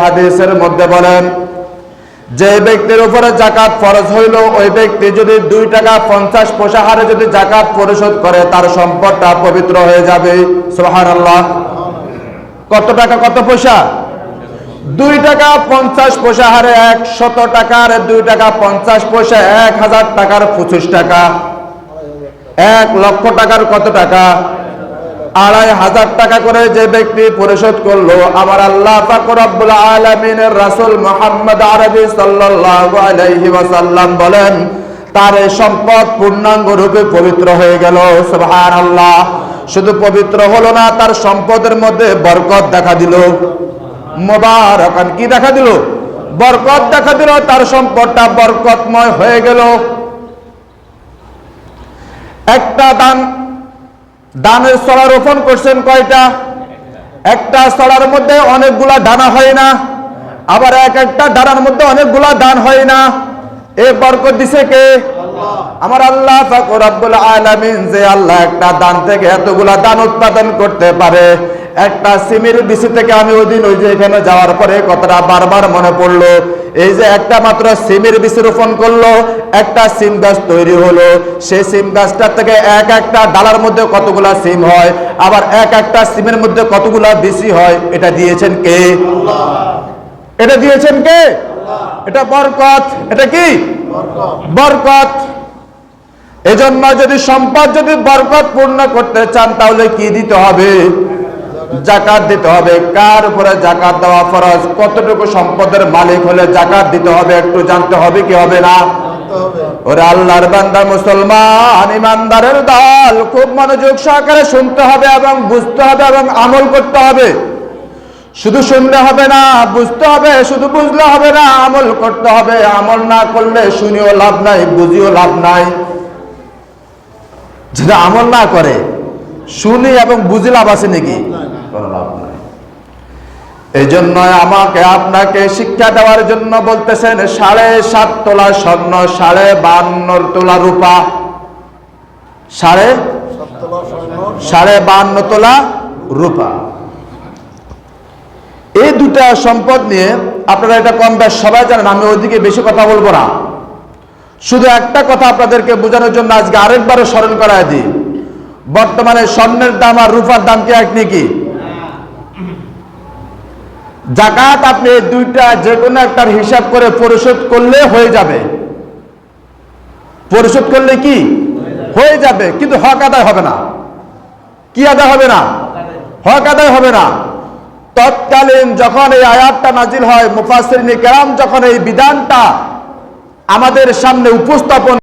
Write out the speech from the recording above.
হাদিসের মধ্যে বলেন, যে ব্যক্তির উপরে যাকাত ফরজ হইল ওই ব্যক্তি যদি 2 টাকা 50 পয়সা হারে যদি যাকাত পরিশোধ করে তার সম্পদটা পবিত্র হয়ে যাবে। সুবহানাল্লাহ। কত টাকা কত পয়সা? 2 টাকা 50 পয়সা হারে 100 টাকার 2 টাকা 50 পয়সা 1000 টাকার 25 টাকা। 1 লক্ষ টাকার কত টাকা? 2500 টাকা করে যে ব্যক্তি পরিশোধ করলো, আমার আল্লাহ পাক রব্বুল আলামিনের রাসূল মুহাম্মদ আরবি সাল্লাল্লাহু আলাইহি ওয়াসাল্লাম বলেন, তার এই সম্পদ পূর্ণাঙ্গ রূপে পবিত্র হয়ে গেল। সুবহানাল্লাহ। শুধু পবিত্র হলো না, তার সম্পদের মধ্যে বরকত দেখা দিল। মুবারাকান, কি দেখা দিল? বরকত দেখা দিল, তার সম্পদটা বরকতময় হয়ে গেল। একটা দানের ছড়া রোপণ করছেন কয়টা? একটা ছড়ার মধ্যে অনেকগুলা দানা হয় না, আবার একটা দানার মধ্যে অনেকগুলা দান হয় না। এই বরকত দিছে কে? আমার আল্লাহ পাক রব্বুল আলামিন। যে আল্লাহ একটা দান থেকে এতগুলা দান উৎপাদন করতে পারে। একটা সিমের বিচি থেকে আমি ওই দিন ওই যে এখানে যাওয়ার পরে কথাটা বারবার মনে পড়লো। এই যে একটা মাত্র সিমের বিচি রোপণ করলো, একটা সিম গাছ তৈরি হলো। সেই সিম গাছটার থেকে একটা ডালার মধ্যে কতগুলা সিম হয়, আবার একটা সিমের মধ্যে কতগুলা বিচি হয়। এটা দিয়েছেন কে? এটা দিয়েছেন কে? এটা বরকত। এটা কি? বরকত। এজন্য যদি সম্পদ যদি বরকত পূর্ণ করতে চান তাহলে কি দিতে হবে? যাকাত দিতে হবে। কার উপরে যাকাত দেওয়া ফরজ? কতটুকু সম্পদের মালিক হলে যাকাত দিতে হবে একটু জানতে হবে কি হবে না? ওরে আল্লাহর বান্দা মুসলমান ইমানদারের দল, খুব মনোযোগ সহকারে শুনতে হবে এবং বুঝতে হবে এবং আমল করতে হবে। শুধু শুনলে হবে না, বুঝতে হবে। শুধু বুঝলে হবে না, আমল করতে হবে। আমল না করলে শুনিও লাভ নাই, বুঝিও লাভ নাই। যেটা আমল না করে শুনি এবং বুঝি লাভ আছে নাকি? লাভ নাই। এই জন্য আমাকে আপনাকে শিক্ষা দেওয়ার জন্য বলতেছেন 7.5 তোলা স্বর্ণ, 52.5 তোলা রূপা, 52.5 তোলা রূপা। এই দুটা সম্পদ নিয়ে আপনারা এটা কম বেশ সবাই জানেন, আমি ওইদিকে বেশি কথা বলবো না। শুধু একটা কথা আপনাদেরকে বোঝানোর জন্য আজকে আরেকবারও স্মরণ করায় দিই। বর্তমানে স্বর্ণের দাম আর রূপার দাম কি এক নাকি? যাকাত আপনি দুইটা যে কোনো একটার হিসাব করে পরিশোধ করলে হয়ে যাবে। পরিশোধ করলে কি হয়ে যাবে, কিন্তু হক আদায় হবে না। কি আদায় হবে না? হক আদায় হবে না। তৎকালীন যখন এই আয়াতটা নাজিল হয়, মুফাসসিরিন কেরাম যখন এই বিধানটা আমাদের সামনে উপস্থাপন